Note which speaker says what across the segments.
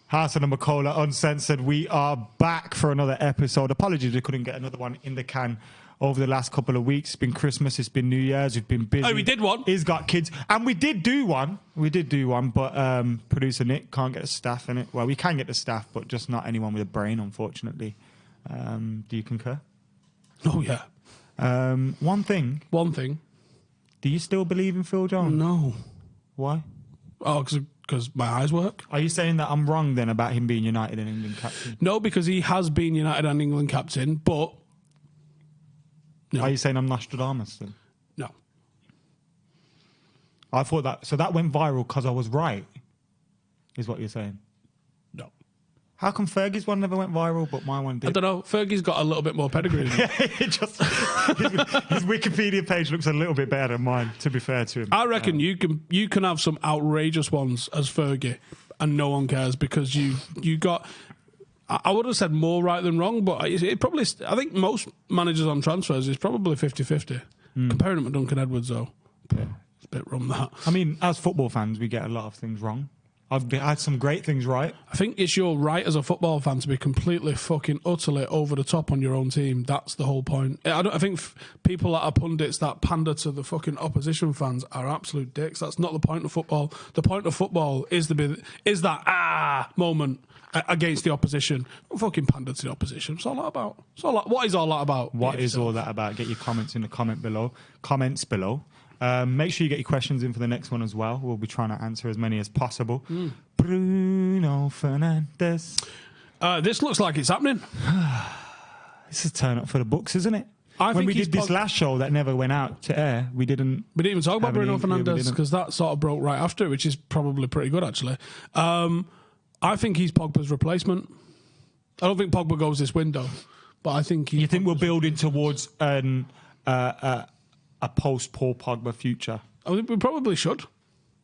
Speaker 1: Howson and McKola, Uncensored. We are back for another episode. Apologies we couldn't get another one in the can over the last couple of weeks. It's been Christmas, it's been New Year's, we've been busy.
Speaker 2: Oh, we did one.
Speaker 1: He's got kids. And we did do one, but producer Nick can't get the staff in it. Well, we can get the staff, but just not anyone with a brain, unfortunately. Do you concur?
Speaker 2: Oh, yeah.
Speaker 1: One thing. Do you still believe in Phil Jones?
Speaker 2: No.
Speaker 1: Why?
Speaker 2: Oh, because my eyes work.
Speaker 1: Are you saying that I'm wrong then about him being United and England captain?
Speaker 2: No, because he has been United and England captain, but... No.
Speaker 1: Are you saying I'm Nostradamus then?
Speaker 2: No.
Speaker 1: I thought that... So that went viral because I was right, is what you're saying?
Speaker 2: No.
Speaker 1: How come Fergie's one never went viral, but my one did?
Speaker 2: I don't know. Fergie's got a little bit more pedigree than
Speaker 1: his Wikipedia page looks a little bit better than mine, to be fair to him.
Speaker 2: I reckon you can have some outrageous ones as Fergie, and no one cares because you got... I would have said more right than wrong, but it probably... I think most managers on transfers is probably 50-50. Comparing him to Duncan Edwards, though. Yeah. It's a bit rum, that.
Speaker 1: I mean, as football fans, we get a lot of things wrong. I've had some great things right.
Speaker 2: I think it's your right as a football fan to be completely fucking utterly over the top on your own team. That's the whole point. I think people that are pundits that pander to the fucking opposition fans are absolute dicks. That's not the point of football. The point of football is that moment against the opposition. Don't fucking pander to the opposition. It's all that about. What is all that about?
Speaker 1: What is all that about? Get your comments in the comments below. Make sure you get your questions in for the next one as well. We'll be trying to answer as many as possible. Bruno Fernandes.
Speaker 2: This looks like it's happening.
Speaker 1: This is a turn up for the books, isn't it?
Speaker 2: When
Speaker 1: we did this last show that never went out to air, we didn't
Speaker 2: even talk about Bruno Fernandes because that sort of broke right after, which is probably pretty good, actually. I think he's Pogba's replacement. I don't think Pogba goes this window, but I think
Speaker 1: You think we're building towards a post-Paul Pogba future?
Speaker 2: I think we probably should.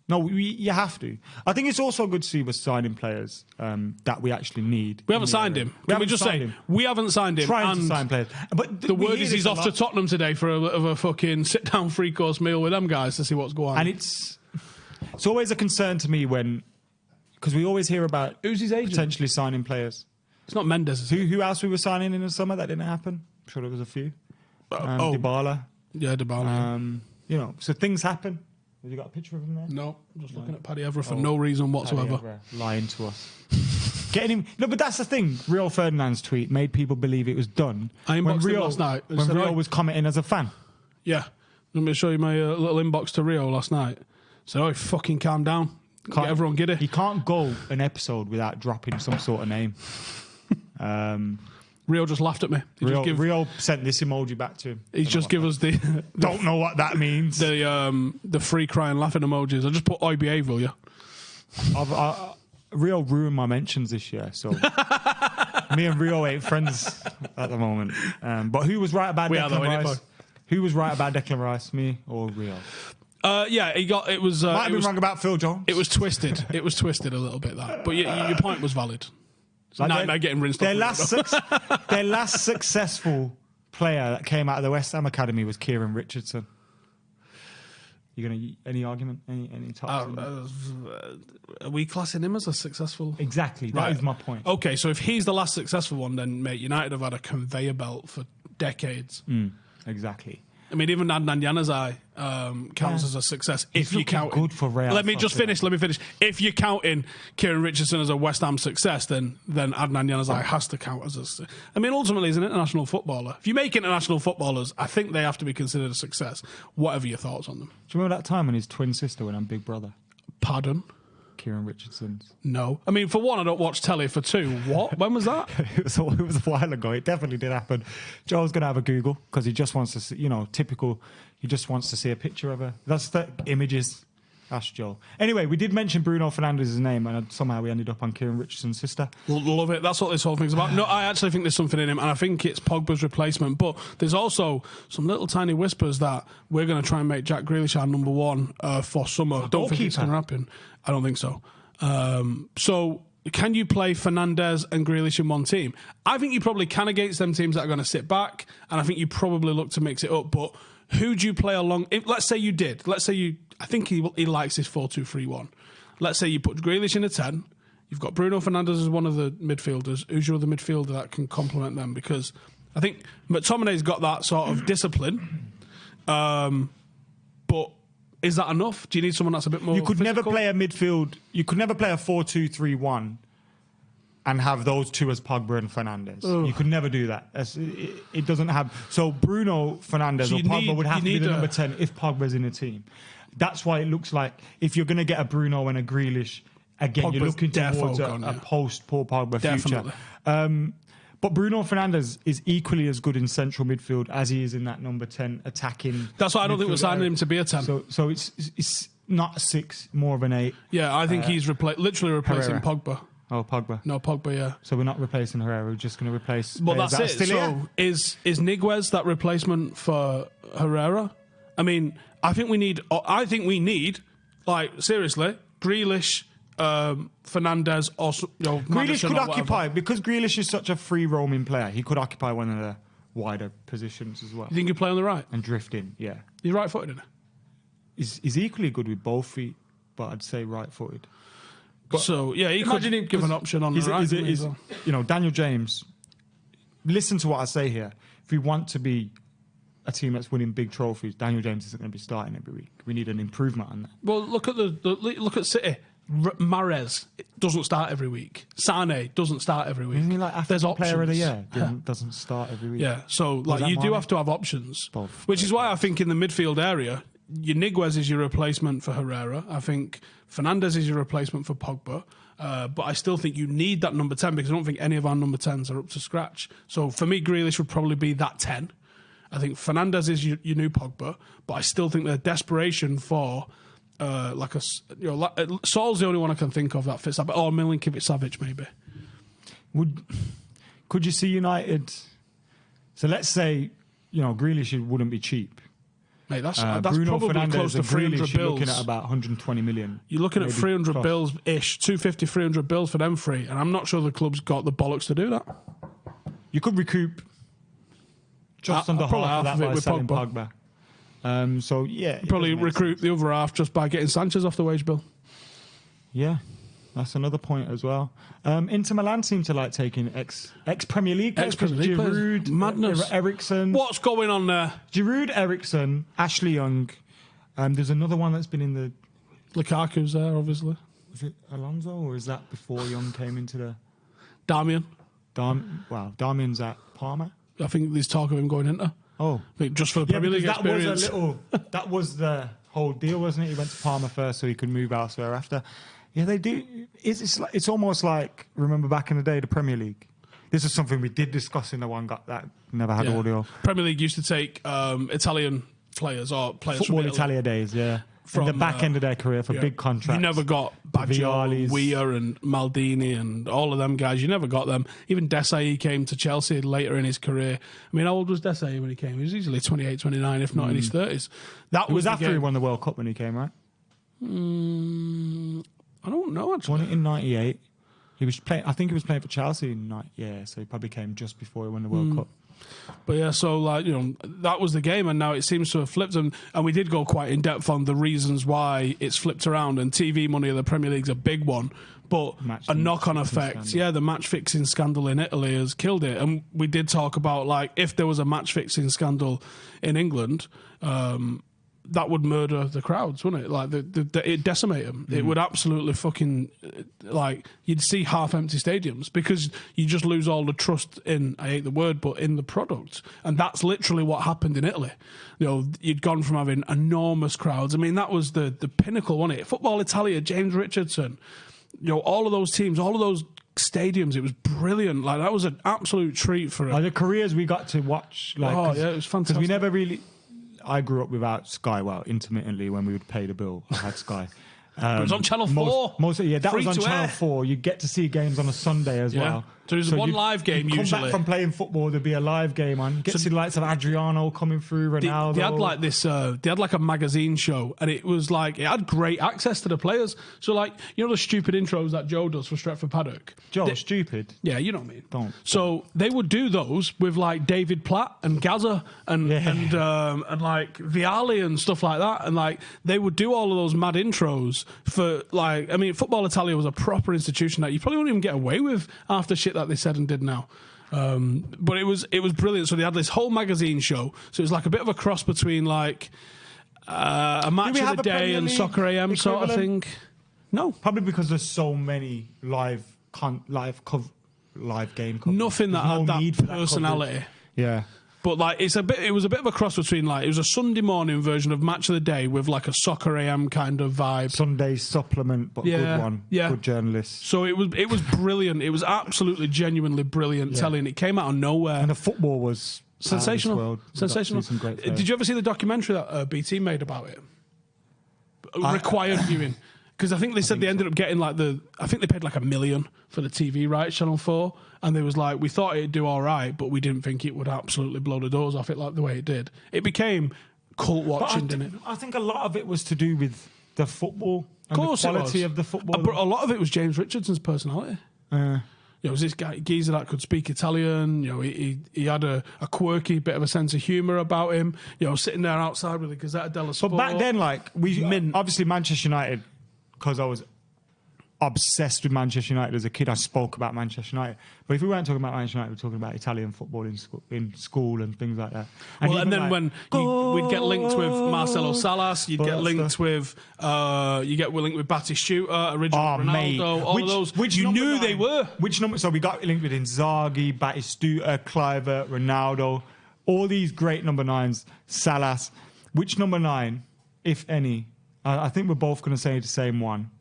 Speaker 1: No, you have to. I think it's also good to see we're signing players that we actually need.
Speaker 2: We haven't signed him. Can we just say we haven't signed him?
Speaker 1: Trying to sign players. But
Speaker 2: the word is he's off to Tottenham today for a fucking sit-down three-course meal with them guys to see what's going on.
Speaker 1: And it's always a concern to me because we always hear about
Speaker 2: who's his agent?
Speaker 1: Potentially signing players.
Speaker 2: It's not Mendes.
Speaker 1: Who else we were signing in the summer that didn't happen? I'm sure there was a few. Dybala.
Speaker 2: Yeah, Dybala.
Speaker 1: So things happen. Have you got a picture of him there?
Speaker 2: No, I'm just looking at Paddy Evra for no reason whatsoever.
Speaker 1: Lying to us. Getting him. No, but that's the thing. Rio Ferdinand's tweet made people believe it was done.
Speaker 2: I inboxed him last night.
Speaker 1: When Rio was commenting as a fan.
Speaker 2: Yeah. Let me show you my little inbox to Rio last night. So, fucking calm down. Get everyone giddy.
Speaker 1: He can't go an episode without dropping some sort of name.
Speaker 2: Rio just laughed at me.
Speaker 1: Rio sent this emoji back to him.
Speaker 2: He's just give us the...
Speaker 1: Don't know what that means.
Speaker 2: The free crying laughing emojis. I just put IBA, will you?
Speaker 1: Rio ruined my mentions this year, so... me and Rio ain't friends at the moment. But who was right about Declan Rice? Who was right about Declan Rice, me or Rio?
Speaker 2: Yeah, it was...
Speaker 1: Might have been wrong about Phil Jones.
Speaker 2: It was twisted. It was twisted a little bit, that. But your point was valid. Nightmare getting rinsed off.
Speaker 1: Their last successful player that came out of the West Ham Academy was Kieran Richardson. You gonna any argument? Any talk?
Speaker 2: Are we classing him as a successful?
Speaker 1: Exactly. That is my point.
Speaker 2: Okay, so if he's the last successful one, then mate, United have had a conveyor belt for decades.
Speaker 1: Exactly.
Speaker 2: I mean, even Adnan Januzaj counts as a success if you count.
Speaker 1: Good for Real.
Speaker 2: Let me finish. If you're counting Kieran Richardson as a West Ham success, then Adnan Januzaj has to count as a. I mean, ultimately, he's an international footballer. If you make international footballers, I think they have to be considered a success. Whatever your thoughts on them.
Speaker 1: Do you remember that time when his twin sister went on Big Brother?
Speaker 2: Pardon?
Speaker 1: Kieran Richardson's.
Speaker 2: No. I mean, for one, I don't watch telly. For two, what? When was that?
Speaker 1: it was a while ago. It definitely did happen. Joel's going to have a Google because he just wants to see, typical, he just wants to see a picture of her. That's the images. Ask Joel. Anyway, we did mention Bruno Fernandes' name and somehow we ended up on Kieran Richardson's sister.
Speaker 2: Love it. That's what this whole thing's about. No, I actually think there's something in him and I think it's Pogba's replacement. But there's also some little tiny whispers that we're going to try and make Jack Grealish our number one for summer. Don't think it's going to happen. I don't think so. So can you play Fernandes and Grealish in one team? I think you probably can against them teams that are going to sit back, and I think you probably look to mix it up. But who do you play along? Let's say you did. I think he likes this 4-2-3-1. Let's say you put Grealish in a 10, You've got Bruno Fernandes as one of the midfielders. Who's your other midfielder that can complement them? Because I think McTominay's got that sort of discipline. But is that enough? Do you need someone that's a bit more
Speaker 1: You could
Speaker 2: physical?
Speaker 1: never play a midfield. You could never play a 4-2-3-1 and have those two as Pogba and Fernandes. You could never do that. It doesn't have... So Bruno Fernandes or Pogba would have to be the number 10 if Pogba's in the team. That's why it looks like if you're going to get a Bruno and a Grealish, again,
Speaker 2: Pogba's
Speaker 1: you're looking towards a post-Paul Pogba future. But Bruno Fernandes is equally as good in central midfield as he is in that number 10 attacking.
Speaker 2: That's why I don't think we're signing him to be a 10.
Speaker 1: So it's not a 6, more of an 8.
Speaker 2: Yeah, I think he's literally replacing
Speaker 1: Herrera.
Speaker 2: Pogba.
Speaker 1: Oh, Pogba.
Speaker 2: No, Pogba, yeah.
Speaker 1: So we're not replacing Herrera. We're just going to replace...
Speaker 2: Well, that's it. So is Niguez that replacement for Herrera? I mean, I think we need, like, seriously, Grealish, Fernandes, or
Speaker 1: Grealish could occupy, because Grealish is such a free roaming player, he could occupy one of the wider positions as well.
Speaker 2: You think he'd play on the right?
Speaker 1: And drift in, yeah.
Speaker 2: He's right footed, isn't he?
Speaker 1: He's equally good with both feet, but I'd say right footed.
Speaker 2: So, yeah, he could give an option on the right.
Speaker 1: You know, Daniel James, listen to what I say here. If we want to be a team that's winning big trophies, Daniel James isn't going to be starting every week. We need an improvement on that.
Speaker 2: Well, look at City. Mahrez doesn't start every week. Sane doesn't start every week.
Speaker 1: Isn't he like
Speaker 2: There's options.
Speaker 1: Player of the year doesn't start every week?
Speaker 2: Yeah, so like you do have to have options.
Speaker 1: Both.
Speaker 2: Which is why I think in the midfield area, your Niguez is your replacement for Herrera. I think Fernandes is your replacement for Pogba. But I still think you need that number 10 because I don't think any of our number 10s are up to scratch. So for me, Grealish would probably be that 10. I think Fernandes is your new Pogba, but I still think the desperation for Saul's the only one I can think of that fits that. Or Milinkovic-Savic maybe.
Speaker 1: Could you see United? So let's say Grealish wouldn't be cheap.
Speaker 2: Mate, that's
Speaker 1: Bruno
Speaker 2: probably
Speaker 1: Fernandes
Speaker 2: close to 300 bills.
Speaker 1: You're looking at about 120 million.
Speaker 2: You're looking at 300 bills-ish, 250, 300 bills for them free, and I'm not sure the club's got the bollocks to do that.
Speaker 1: You could recoup just under half of that by selling Pogba. So, yeah.
Speaker 2: Probably recruit the other half just by getting Sanchez off the wage bill.
Speaker 1: Yeah, that's another point as well. Inter Milan seem to like taking ex-Premier League players. Giroud,
Speaker 2: madness.
Speaker 1: Ericsson.
Speaker 2: What's going on there?
Speaker 1: Giroud, Ericsson, Ashley Young. There's another one that's been in the...
Speaker 2: Lukaku's there, obviously.
Speaker 1: Was it Alonso, or is that before Young came into the...
Speaker 2: Darmian.
Speaker 1: Darmian's at Parma.
Speaker 2: I think there's talk of him going into.
Speaker 1: Oh.
Speaker 2: Just for the Premier League experience.
Speaker 1: That was the whole deal, wasn't it? He went to Parma first so he could move elsewhere after. Yeah, they do. It's almost like, remember back in the day, the Premier League. This is something we did discuss in the one that never had audio.
Speaker 2: Premier League used to take Italian players or players
Speaker 1: Football
Speaker 2: from
Speaker 1: Italia days, yeah. From the back end of their career for big contracts.
Speaker 2: You never got Baggio, Weir and Maldini and all of them guys. You never got them. Even Desai came to Chelsea later in his career. I mean, how old was Desai when he came? He was easily 28, 29, if not in his 30s.
Speaker 1: It was after he won the World Cup when he came, right?
Speaker 2: I don't know, actually.
Speaker 1: Won it in 98. He was playing. I think he was playing for Chelsea in so he probably came just before he won the World Cup.
Speaker 2: But yeah, so that was the game, and now it seems to have flipped. And we did go quite in depth on the reasons why it's flipped around. And TV money of the Premier League's a big one, but a knock-on effect. Yeah, the match-fixing scandal in Italy has killed it. And we did talk about if there was a match-fixing scandal in England. That would murder the crowds, wouldn't it? It'd decimate them. It would absolutely fucking you'd see half-empty stadiums because you just lose all the trust in. I hate the word, but in the product, and that's literally what happened in Italy. You'd gone from having enormous crowds. I mean, that was the pinnacle, wasn't it? Football Italia, James Richardson, all of those teams, all of those stadiums. It was brilliant. That was an absolute treat for it.
Speaker 1: The careers we got to watch.
Speaker 2: It was fantastic.
Speaker 1: Because we never really. I grew up without Sky. Well, intermittently when we would pay the bill, I had Sky.
Speaker 2: It was on Channel 4.
Speaker 1: That was on Channel 4. You get to see games on a Sunday as well.
Speaker 2: So there's one live game usually.
Speaker 1: Come back from playing football, there'd be a live game on. You get to see the likes of Adriano coming through, Ronaldo.
Speaker 2: They had this. They had a magazine show, and it was it had great access to the players. So the stupid intros that Joe does for Stretford Paddock.
Speaker 1: Stupid.
Speaker 2: Yeah, you know what I mean.
Speaker 1: Don't.
Speaker 2: So they would do those with David Platt and Gaza and Vialli and stuff like that, and they would do all of those mad intros, was for like, I mean, Football Italia was a proper institution that you probably wouldn't even get away with half the shit that they said and did now. But it was brilliant. So they had this whole magazine show. So it was like a bit of a cross between like a match of the day and Soccer AM sort of thing. No,
Speaker 1: probably because there's so many live game coverage.
Speaker 2: Nothing that had that personality.
Speaker 1: Yeah.
Speaker 2: But like it was a bit of a cross between like it was a Sunday morning version of Match of the Day with like a Soccer AM kind of vibe.
Speaker 1: Sunday supplement, but good one. Yeah. Good journalist.
Speaker 2: So it was brilliant. It was absolutely genuinely brilliant telling. It came out of nowhere.
Speaker 1: And the football was
Speaker 2: sensational. Sensational. Did you ever see the documentary that BT made about it? Required viewing. Because I think they said they ended up getting like I think they paid like $1 million for the TV rights, Channel 4. And they was like, we thought it'd do all right, but we didn't think it would absolutely blow the doors off it like the way it did. It became cult watching, didn't it?
Speaker 1: I think a lot of it was to do with the football and the quality of the football.
Speaker 2: But a lot of it was James Richardson's personality. You know, it was this geezer that could speak Italian. You know, he had a quirky bit of a sense of humour about him. You know, sitting there outside with the Gazzetta dello Sport.
Speaker 1: But back then, like, obviously Manchester United, because I was obsessed with Manchester United as a kid, I spoke about Manchester United. But if we weren't talking about Manchester United, we were talking about Italian football in school and things like that.
Speaker 2: And then when we'd get linked with Marcelo Salas, you'd get linked with linked with Batistuta, original Ronaldo, mate. All of those. Which you knew they were.
Speaker 1: Which number? So we got linked with Inzaghi, Batistuta, Kluivert, Ronaldo, all these great number 9s. Salas. Which number 9, if any? I think we're both going to say the same one.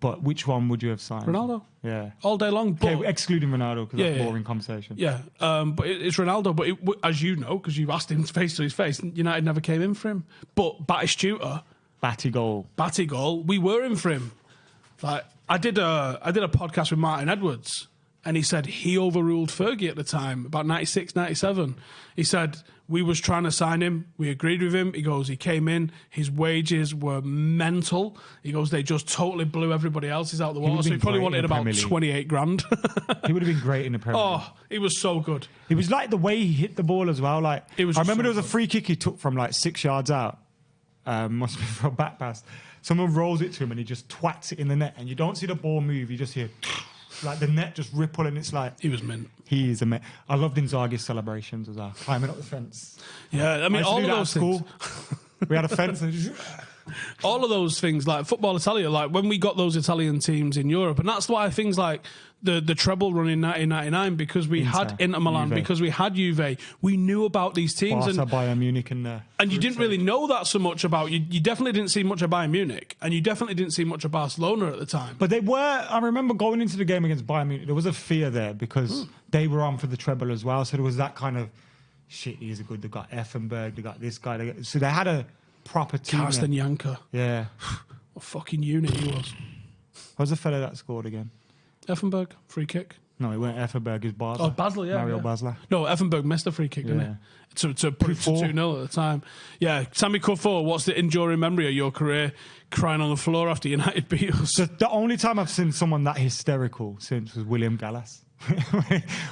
Speaker 1: But which one would you have signed?
Speaker 2: Ronaldo.
Speaker 1: Yeah.
Speaker 2: All day long.
Speaker 1: Okay, excluding Ronaldo, because that's a boring conversation.
Speaker 2: Yeah. But it's Ronaldo. But as you know, because you've asked him face to his face, United never came in for him. But Batistuta. Batty-goal. We were in for him. Like, I did a podcast with Martin Edwards, and he said he overruled Fergie at the time, about 96, 97. He said, we was trying to sign him. We agreed with him. He goes, he came in. His wages were mental. He goes, they just totally blew everybody else's out the water. So he probably wanted about 28 grand.
Speaker 1: He would have been great in the Premier League.
Speaker 2: Oh, he was so good.
Speaker 1: It was like the way he hit the ball as well. Like, I remember there was a free kick he took from like 6 yards out. Must be for a back pass. Someone rolls it to him and he just twats it in the net. And you don't see the ball move. You just hear... like the net just ripple, and it's like...
Speaker 2: He was mint.
Speaker 1: He is a mint. I loved Inzaghi's celebrations as well, climbing up the fence.
Speaker 2: Yeah, I mean, all of those things.
Speaker 1: We had a fence and just...
Speaker 2: all of those things, like Football Italia, like when we got those Italian teams in Europe, and that's why things like the treble run in 1999, because we had Inter Milan, because we had Juve, we knew about these teams.
Speaker 1: Barca, Bayern Munich and
Speaker 2: you didn't really know that so much about, you definitely didn't see much of Bayern Munich, and you definitely didn't see much of Barcelona at the time.
Speaker 1: But they were, I remember going into the game against Bayern Munich, there was a fear there, because they were on for the treble as well, so there was that kind of, shit, these are good, they got Effenberg, they got this guy, so they had a proper team.
Speaker 2: Carsten Janker.
Speaker 1: Yeah.
Speaker 2: What a fucking unit he was.
Speaker 1: What was the fella that scored again?
Speaker 2: Effenberg, free kick.
Speaker 1: No, it weren't Effenberg, it was Basler.
Speaker 2: Oh, Basler, yeah.
Speaker 1: Mario Basler.
Speaker 2: No, Effenberg missed a free kick, didn't he? To put it to 2-0 at the time. Yeah, Sammy Kuffour, what's the enduring memory of your career crying on the floor after United beat us?
Speaker 1: The only time I've seen someone that hysterical since was William Gallas.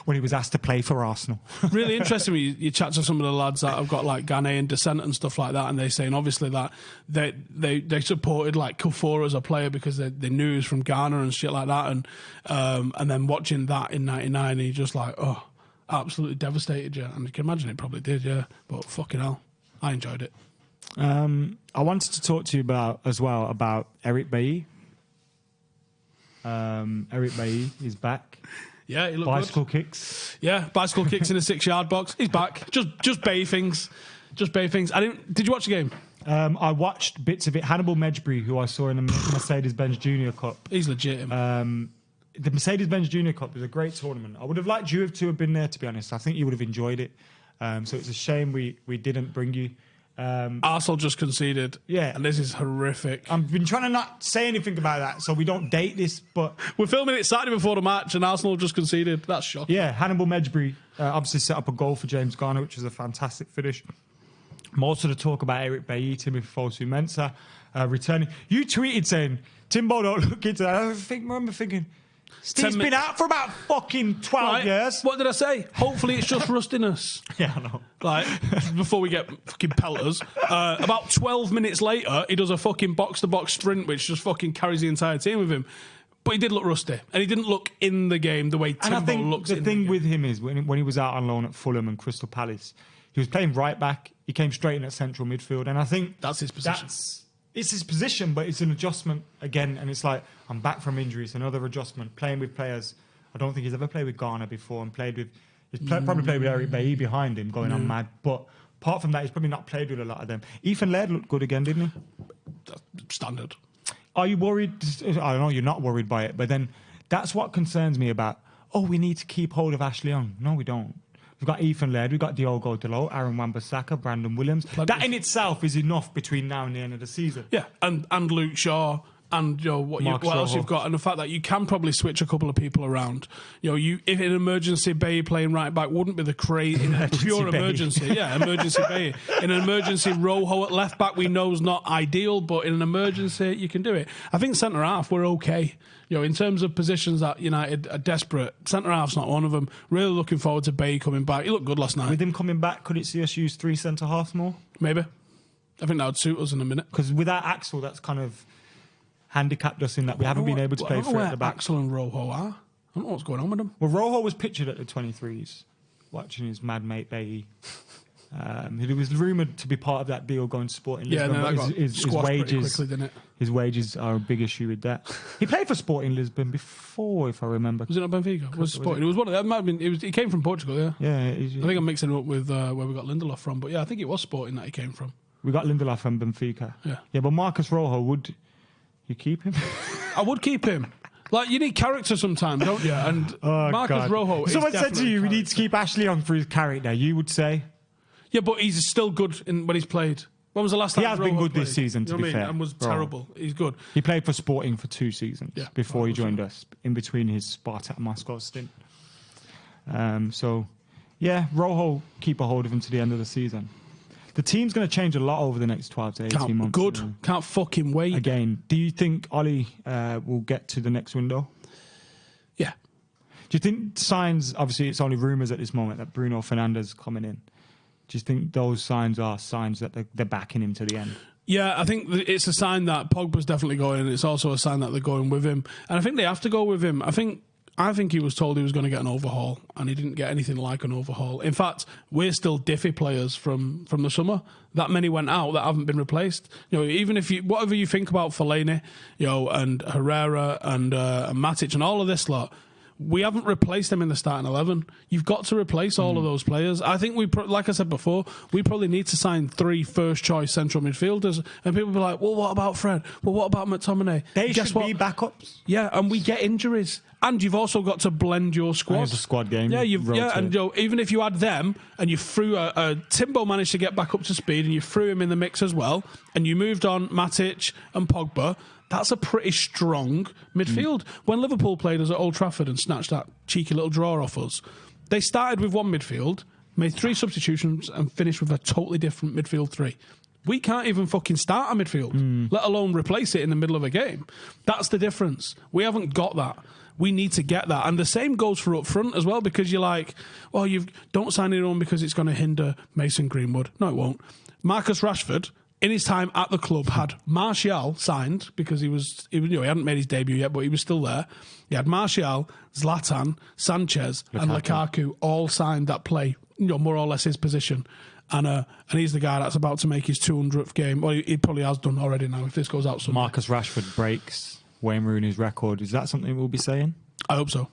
Speaker 1: When he was asked to play for Arsenal.
Speaker 2: Really interesting when you chat to some of the lads that have got like Ghanaian descent and stuff like that, and they're saying obviously that they supported like Kuffour as a player because they knew he was from Ghana and shit like that, and then watching that in '99, he just like, oh, absolutely devastated, yeah. And you can imagine it probably did, yeah. But fucking hell, I enjoyed it.
Speaker 1: I wanted to talk to you about Eric Bailly. Eric Bailly is back.
Speaker 2: Yeah, he looked
Speaker 1: bicycle
Speaker 2: good.
Speaker 1: Kicks.
Speaker 2: Yeah, bicycle kicks in a 6-yard box. He's back. Just Bay things. Just Bay things. Did you watch the game?
Speaker 1: I watched bits of it. Hannibal Mejbri, who I saw in the Mercedes-Benz Junior Cup.
Speaker 2: He's legit.
Speaker 1: The Mercedes-Benz Junior Cup was a great tournament. I would have liked you to have been there, to be honest. I think you would have enjoyed it. So it's a shame we didn't bring you.
Speaker 2: Arsenal just conceded.
Speaker 1: Yeah.
Speaker 2: And this is horrific.
Speaker 1: I've been trying to not say anything about that so we don't date this, but...
Speaker 2: We're filming it Saturday before the match and Arsenal just conceded. That's shocking.
Speaker 1: Yeah, Hannibal Mejbri obviously set up a goal for James Garner, which was a fantastic finish. Most of the talk about Eric Bailly, Timothy Fosu-Mensah returning. You tweeted saying, Timbo, don't look into that. I remember thinking, Steve's been out for about fucking 12 years.
Speaker 2: What did I say? Hopefully it's just rustiness.
Speaker 1: Yeah, I know.
Speaker 2: Like, before we get fucking pelters, about 12 minutes later, he does a fucking box-to-box sprint, which just fucking carries the entire team with him. But he did look rusty, and he didn't look in the game the way Timbo looks in the game.
Speaker 1: The thing with him is, when he was out on loan at Fulham and Crystal Palace, he was playing right back. He came straight in at central midfield, and I think
Speaker 2: that's his position.
Speaker 1: It's his position, but it's an adjustment again. And it's like, I'm back from injury. It's another adjustment. Playing with players. I don't think he's ever played with Ghana before and played with... probably played with Eric Bailly behind him, going on mad. But apart from that, he's probably not played with a lot of them. Ethan Laird looked good again, didn't he?
Speaker 2: That's standard.
Speaker 1: Are you worried? I don't know, you're not worried by it. But then that's what concerns me about, we need to keep hold of Ashley Young. No, we don't. We've got Ethan Laird, we've got Diogo Dalot, Aaron Wan-Bissaka, Brandon Williams. That in itself is enough between now and the end of the season.
Speaker 2: Yeah, and Luke Shaw, and what else you've got, and the fact that you can probably switch a couple of people around. If in an emergency, Baye playing right back wouldn't be the crazy pure emergency. Yeah, emergency Baye. In an emergency, Rojo at left back we know is not ideal, but in an emergency you can do it. I think centre half we're okay. In terms of positions that United are desperate, centre half's not one of them. Really looking forward to Baye coming back. He looked good last night.
Speaker 1: With him coming back, could it see us use 3 centre halves more?
Speaker 2: Maybe. I think that would suit us in a minute.
Speaker 1: Because without Axel, that's kind of handicapped us in that we haven't been able to play through at the back.
Speaker 2: Axel and Rojo are. I don't know what's going on with them.
Speaker 1: Well, Rojo was pictured at the 23s, watching his mad mate Baye. He was rumoured to be part of that deal going to Sporting Lisbon.
Speaker 2: Yeah, no, his wages quickly, didn't it?
Speaker 1: His wages are a big issue with that. He played for Sporting Lisbon before, if I remember.
Speaker 2: Was it not Benfica? Was it Sporting? It was one of them. Might have been, he came from Portugal, yeah.
Speaker 1: Yeah.
Speaker 2: I think I'm mixing it up with where we got Lindelof from, but yeah, I think it was Sporting that he came from.
Speaker 1: We got Lindelof from Benfica. Yeah, but Marcus Rojo, would you keep him?
Speaker 2: I would keep him. Like, you need character sometimes, don't you? And Marcus Rojo is
Speaker 1: someone said to you, we need to keep Ashley Young for his character. You would say?
Speaker 2: Yeah, but he's still good when he's played. When was the last time
Speaker 1: he has been good this season, to be fair.
Speaker 2: And was terrible. He's good.
Speaker 1: He played for Sporting for 2 seasons before he joined us, in between his Spartak Moscow stint. Rojo, keep a hold of him to the end of the season. The team's going to change a lot over the next 12 to 18 months.
Speaker 2: Good. Can't fucking wait.
Speaker 1: Again, do you think Ollie will get to the next window?
Speaker 2: Yeah.
Speaker 1: Do you think signs, obviously it's only rumours at this moment, that Bruno Fernandes is coming in? Do you think those signs are signs that they're backing him to the end?
Speaker 2: Yeah, I think it's a sign that Pogba's definitely going, and it's also a sign that they're going with him. And I think they have to go with him. I think he was told he was going to get an overhaul, and he didn't get anything like an overhaul. In fact, we're still diffy players from the summer. That many went out that haven't been replaced. Even if whatever you think about Fellaini, and Herrera and Matic and all of this lot, we haven't replaced them in the starting 11. You've got to replace all of those players. I think like I said before, we probably need to sign 3 first-choice central midfielders. And people be like, well, what about Fred? Well, what about McTominay?
Speaker 1: They should be backups.
Speaker 2: Yeah, and we get injuries. And you've also got to blend your squad.
Speaker 1: It's a squad game.
Speaker 2: Yeah, even if you had them and you threw Timbo managed to get back up to speed and you threw him in the mix as well, and you moved on Matic and Pogba, that's a pretty strong midfield. When Liverpool played us at Old Trafford and snatched that cheeky little draw off us, they started with one midfield, made 3 substitutions and finished with a totally different midfield 3. We can't even fucking start a midfield, let alone replace it in the middle of a game. That's the difference. We haven't got that. We need to get that. And the same goes for up front as well, because you're like, well, you don't sign anyone because it's going to hinder Mason Greenwood. No, it won't. Marcus Rashford, in his time at the club, had Martial signed because he hadn't made his debut yet, but he was still there. He had Martial, Zlatan, Sanchez, and Lukaku all signed that play, more or less his position. And he's the guy that's about to make his 200th game. Well, he probably has done already now if this goes out Sunday.
Speaker 1: Marcus Rashford breaks Wayne Rooney's record. Is that something we'll be saying?
Speaker 2: I hope so.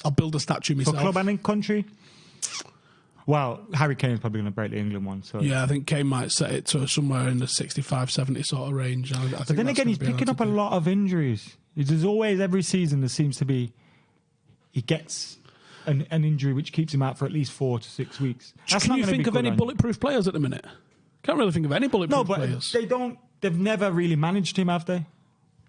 Speaker 2: I'll build a statue myself.
Speaker 1: For club and in country? Well, Harry Kane's probably going to break the England one. So
Speaker 2: yeah, I think Kane might set it to somewhere in the 65, 70 sort of range. I think
Speaker 1: then again, he's picking up a lot of injuries. There's always, every season, there seems to be, he gets an injury which keeps him out for at least 4 to 6 weeks.
Speaker 2: Can you think of any bulletproof players at the minute? Can't really think of any bulletproof players.
Speaker 1: They've never really managed him, have they?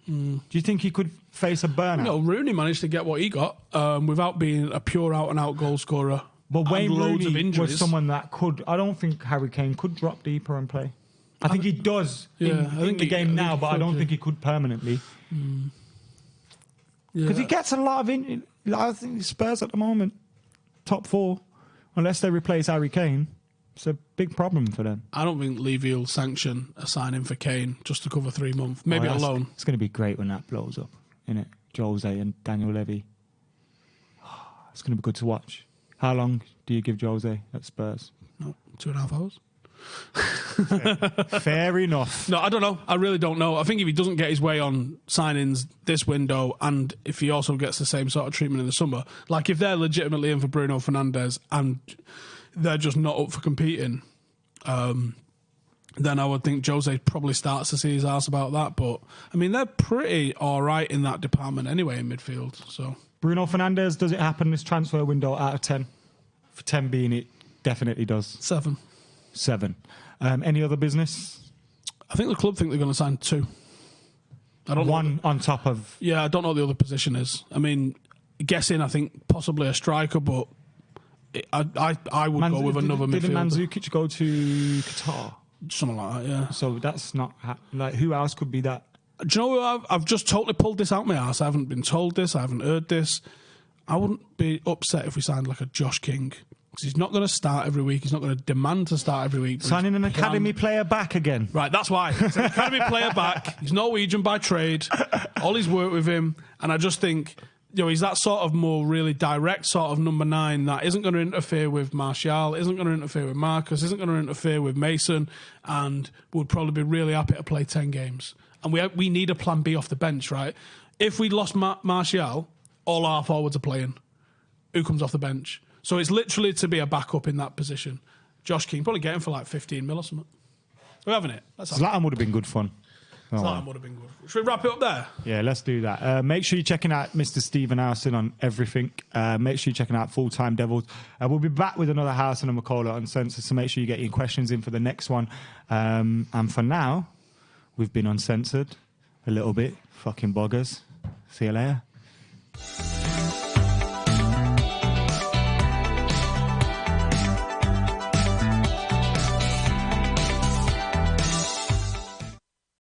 Speaker 1: Do you think he could face a burnout?
Speaker 2: No, Rooney managed to get what he got without being a pure out-and-out goal scorer.
Speaker 1: But Wayne Rooney was someone that could... I don't think Harry Kane could drop deeper and play. I think he does in the game now, but I don't think he could permanently. Because he gets a lot of... I think Spurs at the moment, top 4, unless they replace Harry Kane, it's a big problem for them.
Speaker 2: I don't think Levy will sanction a signing for Kane just to cover 3 months. Maybe a loan.
Speaker 1: It's going to be great when that blows up, isn't it? Jose and Daniel Levy. It's going to be good to watch. How long do you give Jose at Spurs?
Speaker 2: No, 2.5 hours.
Speaker 1: Fair enough.
Speaker 2: No, I don't know. I really don't know. I think if he doesn't get his way on signings this window, and if he also gets the same sort of treatment in the summer, like if they're legitimately in for Bruno Fernandes and they're just not up for competing, then I would think Jose probably starts to see his arse about that. But I mean, they're pretty all right in that department anyway in midfield. So
Speaker 1: Bruno Fernandes, does it happen this transfer window out of 10? For 10 being it definitely does. 7. Any other business?
Speaker 2: I think the club think they're going to sign 2. I don't know.
Speaker 1: One on top of...
Speaker 2: Yeah, I don't know what the other position is. I mean, guessing, I think possibly a striker, but I would go with another midfielder.
Speaker 1: Didn't Mandzukic go to Qatar?
Speaker 2: Something like that, yeah.
Speaker 1: So that's not... like, who else could be that?
Speaker 2: Do you know, I've just totally pulled this out my ass. I haven't been told this. I haven't heard this. I wouldn't be upset if we signed like a Josh King. Because he's not going to start every week. He's not going to demand to start every week.
Speaker 1: Signing an academy player back again.
Speaker 2: Right, that's why. He's an academy player back. He's Norwegian by trade. Ollie's worked with him. And I just think, he's that sort of more really direct sort of number 9 that isn't going to interfere with Martial, isn't going to interfere with Marcus, isn't going to interfere with Mason, and would probably be really happy to play 10 games. And we need a plan B off the bench, right? If we lost Martial, all our forwards are playing. Who comes off the bench? So it's literally to be a backup in that position. Josh King, probably get him for like 15 mil or something. We're having it.
Speaker 1: Zlatan would have been good fun.
Speaker 2: Zlatan would have been good. Should we wrap it up there?
Speaker 1: Yeah, let's do that. Make sure you're checking out Mr. Stephen Howson on everything. Make sure you're checking out Full Time Devils. We'll be back with another Howson and McKola Uncensored, so make sure you get your questions in for the next one. And for now, we've been uncensored a little bit. Fucking boggers. See you later.